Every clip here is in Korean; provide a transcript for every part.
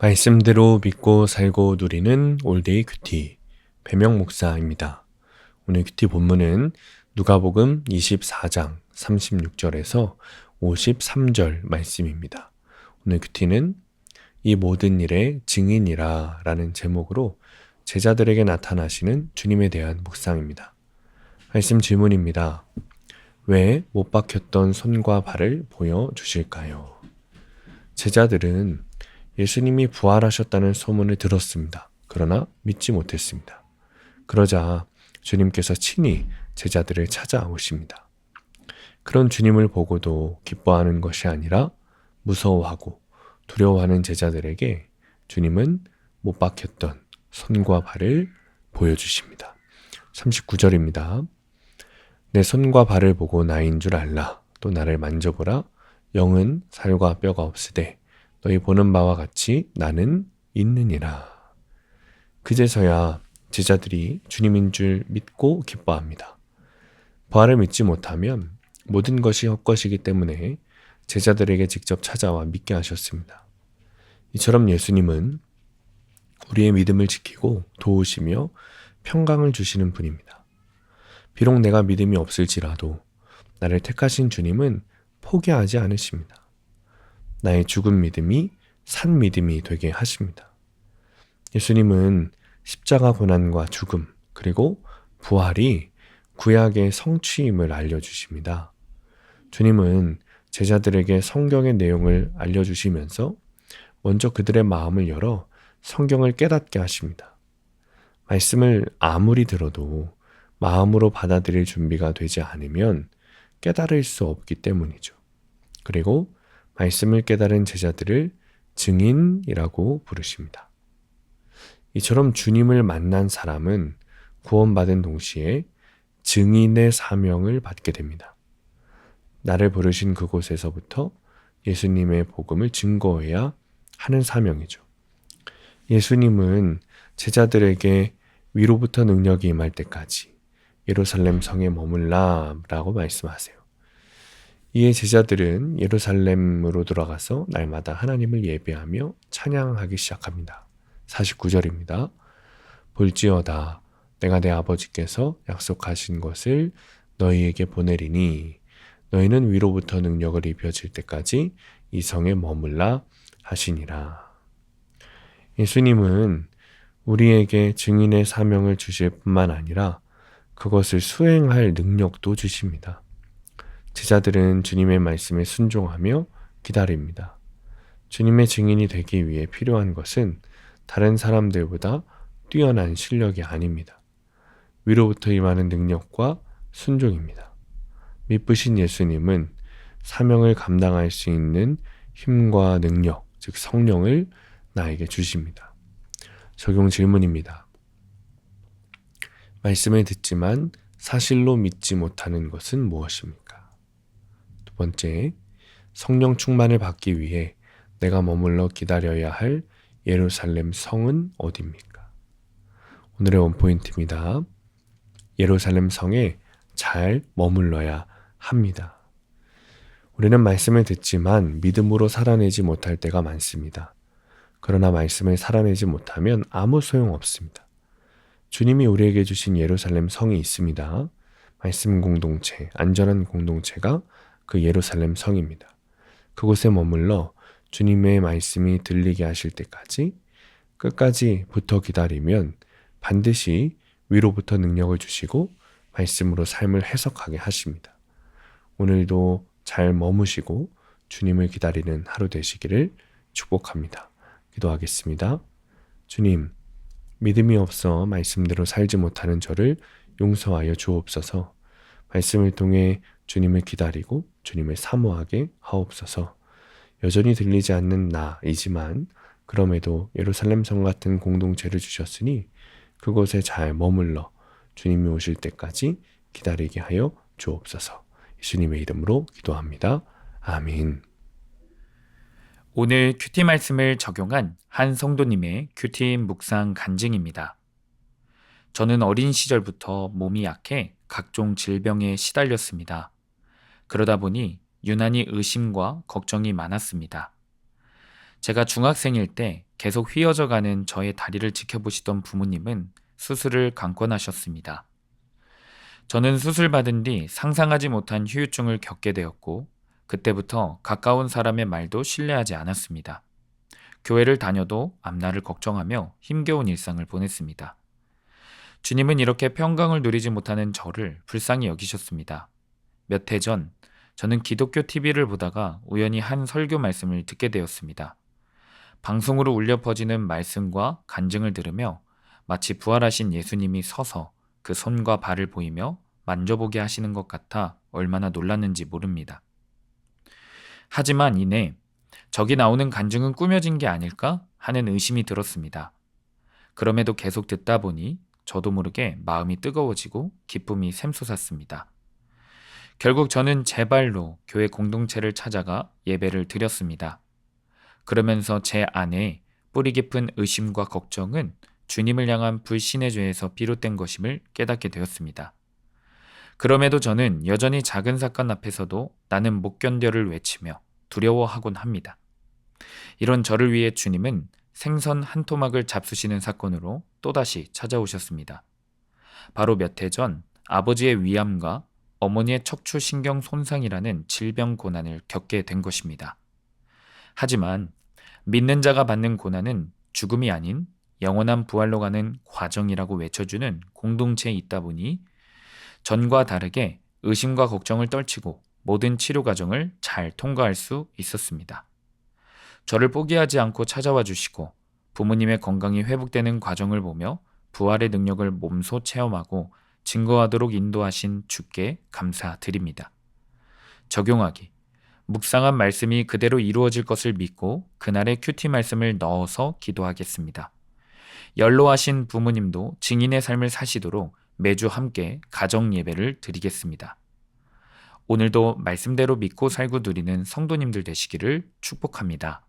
말씀대로 믿고 살고 누리는 올데이 큐티 배명 목사입니다. 오늘 큐티 본문은 누가복음 24장 36절에서 53절 말씀입니다. 오늘 큐티는 이 모든 일의 증인이라 라는 제목으로 제자들에게 나타나시는 주님에 대한 묵상입니다. 말씀 질문입니다. 왜 못 박혔던 손과 발을 보여주실까요? 제자들은 예수님이 부활하셨다는 소문을 들었습니다. 그러나 믿지 못했습니다. 그러자 주님께서 친히 제자들을 찾아오십니다. 그런 주님을 보고도 기뻐하는 것이 아니라 무서워하고 두려워하는 제자들에게 주님은 못 박혔던 손과 발을 보여주십니다. 39절입니다. 내 손과 발을 보고 나인 줄 알라. 또 나를 만져보라. 영은 살과 뼈가 없으되 너희 보는 바와 같이 나는 있느니라. 그제서야 제자들이 주님인 줄 믿고 기뻐합니다. 부활을 믿지 못하면 모든 것이 헛것이기 때문에 제자들에게 직접 찾아와 믿게 하셨습니다. 이처럼 예수님은 우리의 믿음을 지키고 도우시며 평강을 주시는 분입니다. 비록 내가 믿음이 없을지라도 나를 택하신 주님은 포기하지 않으십니다. 나의 죽은 믿음이 산 믿음이 되게 하십니다. 예수님은 십자가 고난과 죽음 그리고 부활이 구약의 성취임을 알려주십니다. 주님은 제자들에게 성경의 내용을 알려주시면서 먼저 그들의 마음을 열어 성경을 깨닫게 하십니다. 말씀을 아무리 들어도 마음으로 받아들일 준비가 되지 않으면 깨달을 수 없기 때문이죠. 그리고 말씀을 깨달은 제자들을 증인이라고 부르십니다. 이처럼 주님을 만난 사람은 구원받은 동시에 증인의 사명을 받게 됩니다. 나를 부르신 그곳에서부터 예수님의 복음을 증거해야 하는 사명이죠. 예수님은 제자들에게 위로부터 능력이 임할 때까지 예루살렘 성에 머물라 라고 말씀하세요. 이에 제자들은 예루살렘으로 돌아가서 날마다 하나님을 예배하며 찬양하기 시작합니다. 49절입니다. 볼지어다 내가 내 아버지께서 약속하신 것을 너희에게 보내리니 너희는 위로부터 능력을 입혀질 때까지 이 성에 머물라 하시니라. 예수님은 우리에게 증인의 사명을 주실 뿐만 아니라 그것을 수행할 능력도 주십니다. 제자들은 주님의 말씀에 순종하며 기다립니다. 주님의 증인이 되기 위해 필요한 것은 다른 사람들보다 뛰어난 실력이 아닙니다. 위로부터 임하는 능력과 순종입니다. 믿으신 예수님은 사명을 감당할 수 있는 힘과 능력, 즉 성령을 나에게 주십니다. 적용 질문입니다. 말씀을 듣지만 사실로 믿지 못하는 것은 무엇입니까? 두 번째, 성령 충만을 받기 위해 내가 머물러 기다려야 할 예루살렘 성은 어디입니까? 오늘의 원포인트입니다. 예루살렘 성에 잘 머물러야 합니다. 우리는 말씀을 듣지만 믿음으로 살아내지 못할 때가 많습니다. 그러나 말씀을 살아내지 못하면 아무 소용 없습니다. 주님이 우리에게 주신 예루살렘 성이 있습니다. 말씀 공동체, 안전한 공동체가 그 예루살렘 성입니다. 그곳에 머물러 주님의 말씀이 들리게 하실 때까지 끝까지 붙어 기다리면 반드시 위로부터 능력을 주시고 말씀으로 삶을 해석하게 하십니다. 오늘도 잘 머무시고 주님을 기다리는 하루 되시기를 축복합니다. 기도하겠습니다. 주님, 믿음이 없어 말씀대로 살지 못하는 저를 용서하여 주옵소서. 말씀을 통해 주님을 기다리고 주님을 사모하게 하옵소서. 여전히 들리지 않는 나이지만 그럼에도 예루살렘 성 같은 공동체를 주셨으니 그곳에 잘 머물러 주님이 오실 때까지 기다리게 하여 주옵소서. 예수님의 이름으로 기도합니다. 아멘. 오늘 큐티 말씀을 적용한 한 성도님의 큐티 묵상 간증입니다. 저는 어린 시절부터 몸이 약해 각종 질병에 시달렸습니다. 그러다 보니 유난히 의심과 걱정이 많았습니다. 제가 중학생일 때 계속 휘어져 가는 저의 다리를 지켜보시던 부모님은 수술을 강권하셨습니다. 저는 수술 받은 뒤 상상하지 못한 후유증을 겪게 되었고, 그때부터 가까운 사람의 말도 신뢰하지 않았습니다. 교회를 다녀도 앞날을 걱정하며 힘겨운 일상을 보냈습니다. 주님은 이렇게 평강을 누리지 못하는 저를 불쌍히 여기셨습니다. 몇 해 전, 저는 기독교 TV를 보다가 우연히 한 설교 말씀을 듣게 되었습니다. 방송으로 울려 퍼지는 말씀과 간증을 들으며 마치 부활하신 예수님이 서서 그 손과 발을 보이며 만져보게 하시는 것 같아 얼마나 놀랐는지 모릅니다. 하지만 이내 저기 나오는 간증은 꾸며진 게 아닐까 하는 의심이 들었습니다. 그럼에도 계속 듣다 보니 저도 모르게 마음이 뜨거워지고 기쁨이 샘솟았습니다. 결국 저는 제 발로 교회 공동체를 찾아가 예배를 드렸습니다. 그러면서 제 안에 뿌리 깊은 의심과 걱정은 주님을 향한 불신의 죄에서 비롯된 것임을 깨닫게 되었습니다. 그럼에도 저는 여전히 작은 사건 앞에서도 나는 못 견뎌를 외치며 두려워하곤 합니다. 이런 저를 위해 주님은 생선 한 토막을 잡수시는 사건으로 또다시 찾아오셨습니다. 바로 몇 해 전 아버지의 위암과 어머니의 척추신경 손상이라는 질병 고난을 겪게 된 것입니다. 하지만 믿는 자가 받는 고난은 죽음이 아닌 영원한 부활로 가는 과정이라고 외쳐주는 공동체에 있다 보니 전과 다르게 의심과 걱정을 떨치고 모든 치료 과정을 잘 통과할 수 있었습니다. 저를 포기하지 않고 찾아와 주시고 부모님의 건강이 회복되는 과정을 보며 부활의 능력을 몸소 체험하고 증거하도록 인도하신 주께 감사드립니다. 적용하기. 묵상한 말씀이 그대로 이루어질 것을 믿고 그날의 큐티 말씀을 넣어서 기도하겠습니다. 연로하신 부모님도 증인의 삶을 사시도록 매주 함께 가정 예배를 드리겠습니다. 오늘도 말씀대로 믿고 살고 누리는 성도님들 되시기를 축복합니다.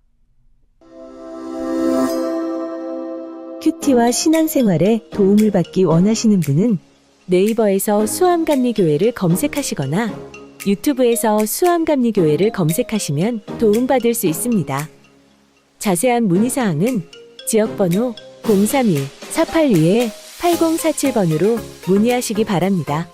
큐티와 신앙생활에 도움을 받기 원하시는 분은 네이버에서 수암감리교회를 검색하시거나 유튜브에서 수암감리교회를 검색하시면 도움받을 수 있습니다. 자세한 문의사항은 지역번호 031-482-8047번으로 문의하시기 바랍니다.